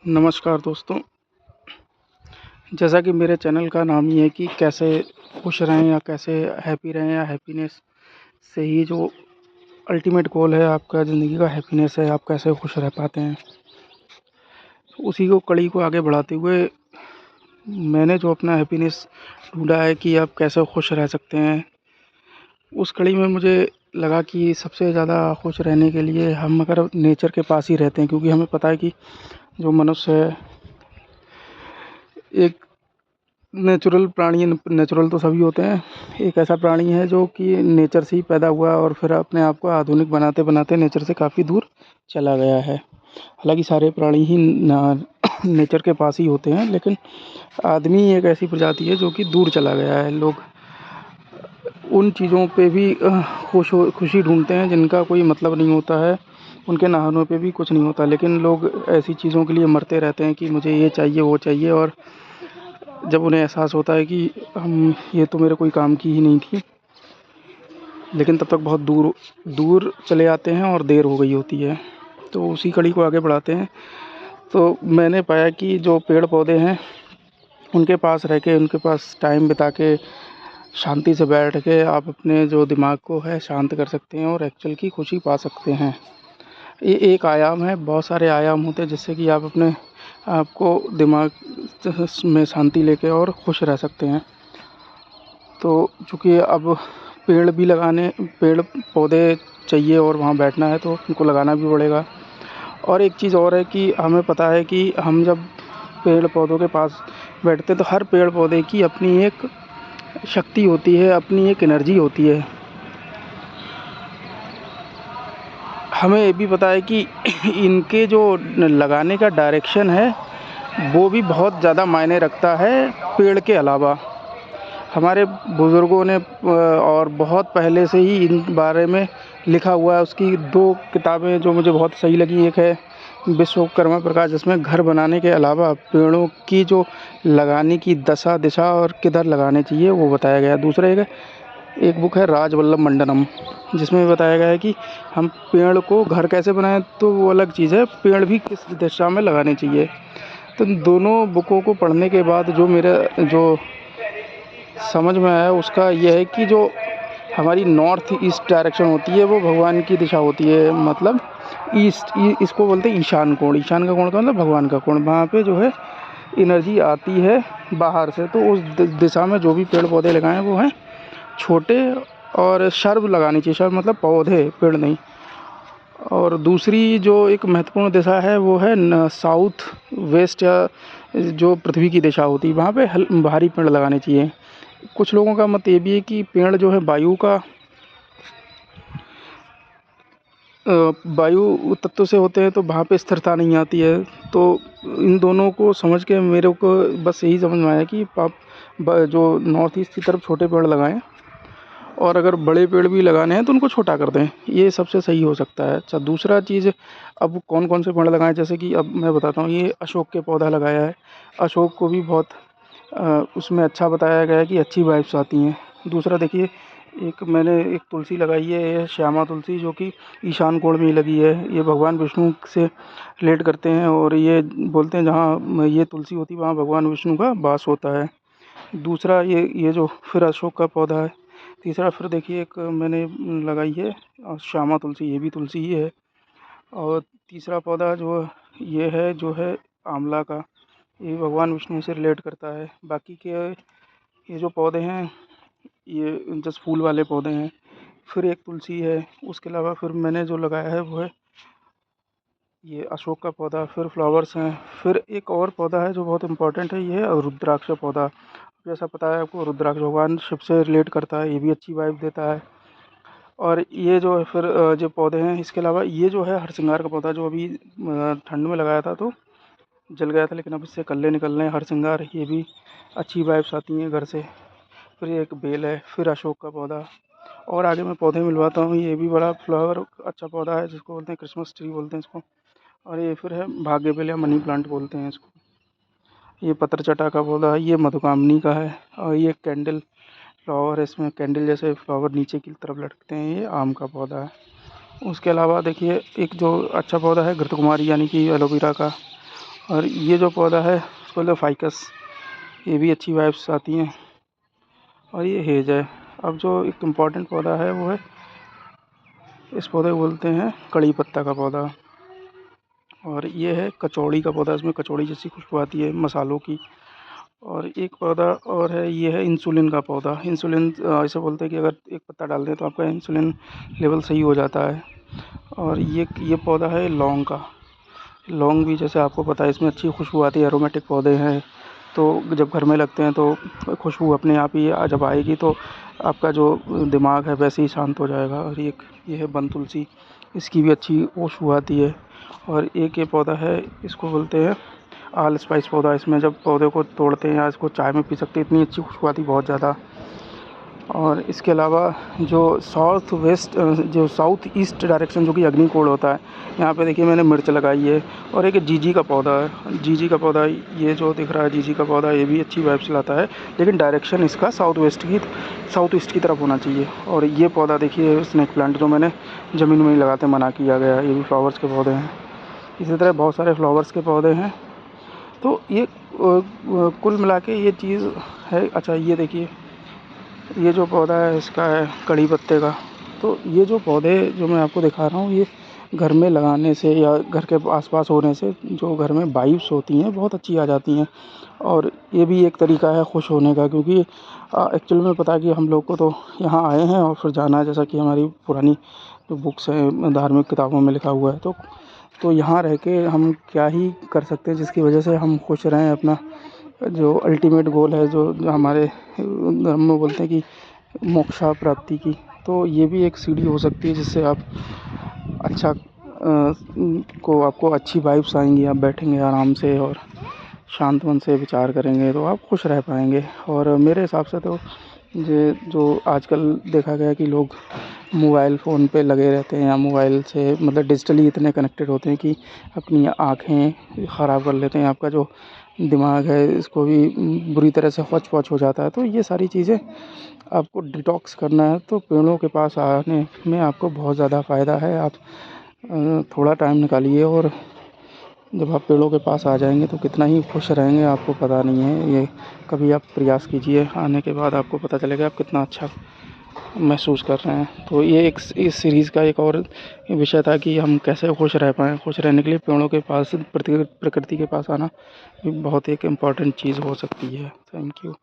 नमस्कार दोस्तों। जैसा कि मेरे चैनल का नाम ही है कि कैसे खुश रहें या कैसे हैप्पी रहें या हैप्पीनेस से ही जो अल्टीमेट गोल है आपका ज़िंदगी का हैप्पीनेस है, आप कैसे खुश रह पाते हैं। तो उसी को कड़ी को आगे बढ़ाते हुए मैंने जो अपना हैप्पीनेस ढूँढा है कि आप कैसे खुश रह सकते हैं, उस कड़ी में मुझे लगा कि सबसे ज़्यादा खुश रहने के लिए हम अगर नेचर के पास ही रहते हैं, क्योंकि हमें पता है कि जो मनुष्य है एक नेचुरल प्राणी है। नेचुरल तो सभी होते हैं, एक ऐसा प्राणी है जो कि नेचर से ही पैदा हुआ और फिर अपने आप को आधुनिक बनाते बनाते नेचर से काफ़ी दूर चला गया है। हालांकि सारे प्राणी ही नेचर के पास ही होते हैं, लेकिन आदमी एक ऐसी प्रजाति है जो कि दूर चला गया है। लोग उन चीज़ों पे भी खुशी ढूंढते हैं जिनका कोई मतलब नहीं होता है, उनके ना होने पे भी कुछ नहीं होता, लेकिन लोग ऐसी चीज़ों के लिए मरते रहते हैं कि मुझे ये चाहिए वो चाहिए। और जब उन्हें एहसास होता है कि हम ये तो मेरे कोई काम की ही नहीं थी, लेकिन तब तक बहुत दूर दूर चले आते हैं और देर हो गई होती है। तो उसी कड़ी को आगे बढ़ाते हैं। तो मैंने पाया कि जो पेड़ पौधे हैं उनके पास रह के, उनके पास टाइम बिता के, शांति से बैठ के आप अपने जो दिमाग को है शांत कर सकते हैं और एक्चुअल की खुशी पा सकते हैं। ये एक आयाम है, बहुत सारे आयाम होते हैं जिससे कि आप अपने आपको दिमाग में शांति लेके और खुश रह सकते हैं। तो चूँकि अब पेड़ पौधे चाहिए और वहाँ बैठना है तो उनको लगाना भी पड़ेगा। और एक चीज़ और है कि हमें पता है कि हम जब पेड़ पौधों के पास बैठते हैं तो हर पेड़ पौधे की अपनी एक शक्ति होती है, अपनी एक एनर्जी होती है। हमें ये भी पता है कि इनके जो लगाने का डायरेक्शन है वो भी बहुत ज़्यादा मायने रखता है पेड़ के अलावा। हमारे बुज़ुर्गों ने और बहुत पहले से ही इन बारे में लिखा हुआ है। उसकी 2 किताबें जो मुझे बहुत सही लगी, एक है विश्वकर्मा प्रकाश, जिसमें घर बनाने के अलावा पेड़ों की जो लगाने की दशा दिशा और किधर लगाने चाहिए वो बताया गया है। दूसरा एक बुक है राजवल्लभ मंडनम, जिसमें बताया गया है कि हम पेड़ को घर कैसे बनाएं, तो वो अलग चीज़ है, पेड़ भी किस दिशा में लगाने चाहिए। तो इन दोनों बुकों को पढ़ने के बाद जो मेरा जो समझ में आया उसका यह है कि जो हमारी नॉर्थ ईस्ट डायरेक्शन होती है वो भगवान की दिशा होती है। मतलब इसको बोलते हैं ईशान कोण। ईशान का कोण का मतलब भगवान का कोण। वहाँ पे जो है एनर्जी आती है बाहर से, तो उस दिशा में जो भी पेड़ पौधे लगाएं वो हैं छोटे, और शर्ब लगानी चाहिए। शर्ब मतलब पौधे, पेड़ नहीं। और दूसरी जो एक महत्वपूर्ण दिशा है वो है साउथ वेस्ट, या जो पृथ्वी की दिशा होती है वहाँ पे भारी पेड़ लगाने चाहिए। कुछ लोगों का मत ये भी है कि पेड़ जो है वायु तत्व से होते हैं, तो वहाँ पे स्थिरता नहीं आती है। तो इन दोनों को समझ के मेरे को बस यही समझ में आया कि आप जो नॉर्थ ईस्ट की तरफ छोटे पेड़ लगाएं, और अगर बड़े पेड़ भी लगाने हैं तो उनको छोटा कर दें, ये सबसे सही हो सकता है। अच्छा, दूसरा चीज़, अब कौन कौन से पेड़ लगाएं, जैसे कि अब मैं बताता हूँ। ये अशोक के पौधा लगाया है। अशोक को भी बहुत उसमें अच्छा बताया गया है कि अच्छी वाइब्स आती हैं। दूसरा देखिए, मैंने एक तुलसी लगाई है, ये श्यामा तुलसी, जो कि ईशान कोण में ही लगी है। ये भगवान विष्णु से रिलेट करते हैं, और ये बोलते हैं जहाँ ये तुलसी होती है वहाँ भगवान विष्णु का वास होता है। दूसरा ये जो फिर अशोक का पौधा है। तीसरा फिर देखिए एक मैंने लगाई है श्यामा तुलसी, ये भी तुलसी ही है। और तीसरा पौधा जो है आंवला का, ये भगवान विष्णु से रिलेट करता है। बाकी के ये जो पौधे हैं ये जस्ट फूल वाले पौधे हैं। फिर एक तुलसी है। उसके अलावा फिर मैंने जो लगाया है वो है ये अशोक का पौधा। फिर फ्लावर्स हैं। फिर एक और पौधा है जो बहुत इम्पोर्टेंट है, ये है रुद्राक्ष पौधा। जैसा पता है आपको, रुद्राक्ष भगवान शिव से रिलेट करता है, ये भी अच्छी वाइब देता है। और ये जो है फिर जो पौधे हैं, इसके अलावा ये जो है हरसिंगार का पौधा, जो अभी ठंड में लगाया था तो जल गया था, लेकिन अब इससे कल्ले निकल रहे हैं। हरसिंगार, ये भी अच्छी वाइब्स आती हैं घर से। फिर ये एक बेल है। फिर अशोक का पौधा। और आगे मैं पौधे मिलवाता हूँ। ये भी बड़ा फ्लावर अच्छा पौधा है, जिसको बोलते हैं क्रिसमस ट्री बोलते हैं इसको। और ये फिर है भाग्यबेल, या मनी प्लांट बोलते हैं इसको। ये पतरचटा का पौधा है, ये मधुकामनी का है। और ये कैंडल फ्लावर है, इसमें कैंडल जैसे फ्लावर नीचे की तरफ लटकते हैं, ये आम का पौधा है। उसके अलावा देखिए एक जो अच्छा पौधा है घृतकुमारी, यानी कि एलोवेरा का। और ये जो पौधा है इसको बोलते हैं फाइकस, ये भी अच्छी वाइब्स आती हैं। और ये हेज है। अब जो एक इम्पॉर्टेंट पौधा है वो है, इस पौधे को बोलते हैं कड़ी पत्ता का पौधा। और ये है कचौड़ी का पौधा, इसमें कचौड़ी जैसी खुशबू आती है मसालों की। और एक पौधा और है, ये है इंसुलिन का पौधा। इंसुलिन ऐसे बोलते हैं कि अगर एक पत्ता डाल दें तो आपका इंसुलिन लेवल सही हो जाता है। और ये पौधा है लौंग का। लौंग भी जैसे आपको पता है इसमें अच्छी खुशबू आती है, एरोमेटिक पौधे हैं, तो जब घर में लगते हैं तो खुशबू अपने आप ही जब आएगी तो आपका जो दिमाग है वैसे ही शांत हो जाएगा। और ये है बन तुलसी, इसकी भी अच्छी खुशबू आती है। और एक ये पौधा है, इसको बोलते हैं आल स्पाइस पौधा। इसमें जब पौधे को तोड़ते हैं या इसको चाय में पी सकते हैं, इतनी अच्छी खुशबू आती है, बहुत ज़्यादा। और इसके अलावा जो साउथ ईस्ट डायरेक्शन जो कि अग्निकोण होता है, यहाँ पे देखिए मैंने मिर्च लगाई है। और एक जीजी का पौधा है, जीजी का पौधा, ये जो दिख रहा है जीजी का पौधा, ये भी अच्छी वाइब्स लाता है, लेकिन डायरेक्शन इसका साउथ ईस्ट की तरफ होना चाहिए। और ये पौधा देखिए स्नेक प्लांट, जो मैंने ज़मीन में ही लगाते मना किया गया, ये भी फ्लावर्स के पौधे हैं। इसी तरह बहुत सारे फ्लावर्स के पौधे हैं। तो ये कुल मिला के ये चीज़ है। अच्छा ये देखिए, ये जो पौधा है इसका है कड़ी पत्ते का। तो ये जो पौधे जो मैं आपको दिखा रहा हूँ, ये घर में लगाने से या घर के आसपास होने से जो घर में वाइब्स होती हैं बहुत अच्छी आ जाती हैं। और ये भी एक तरीका है खुश होने का, क्योंकि एक्चुअल में पता है कि हम लोग को तो यहाँ आए हैं और फिर जाना है, जैसा कि हमारी पुरानी जो बुक्स हैं धार्मिक किताबों में लिखा हुआ है। तो यहाँ रह के हम क्या ही कर सकते हैं जिसकी वजह से हम खुश रहें। अपना जो अल्टीमेट गोल है, जो हमारे धर्म में बोलते हैं कि मोक्षा प्राप्ति की, तो ये भी एक सीढ़ी हो सकती है जिससे आप अच्छा आपको अच्छी वाइब्स आएंगी। आप बैठेंगे आराम से और शांत मन से विचार करेंगे तो आप खुश रह पाएंगे। और मेरे हिसाब से तो ये जो आजकल देखा गया कि लोग मोबाइल फ़ोन पे लगे रहते हैं या मोबाइल से मतलब डिजिटली इतने कनेक्टेड होते हैं कि अपनी आँखें ख़राब कर लेते हैं। आपका जो दिमाग है इसको भी बुरी तरह से हौच-पौच हो जाता है। तो ये सारी चीज़ें आपको डिटॉक्स करना है तो पेड़ों के पास आने में आपको बहुत ज़्यादा फ़ायदा है। आप थोड़ा टाइम निकालिए और जब आप पेड़ों के पास आ जाएंगे तो कितना ही खुश रहेंगे आपको पता नहीं है। ये कभी आप प्रयास कीजिए, आने के बाद आपको पता चलेगा आप कितना अच्छा महसूस कर रहे हैं। तो ये एक इस सीरीज़ का एक और विषय था कि हम कैसे खुश रह पाएँ। खुश रहने के लिए पेड़ों के पास प्रकृति के पास आना बहुत एक इम्पॉर्टेंट चीज़ हो सकती है। Thank you.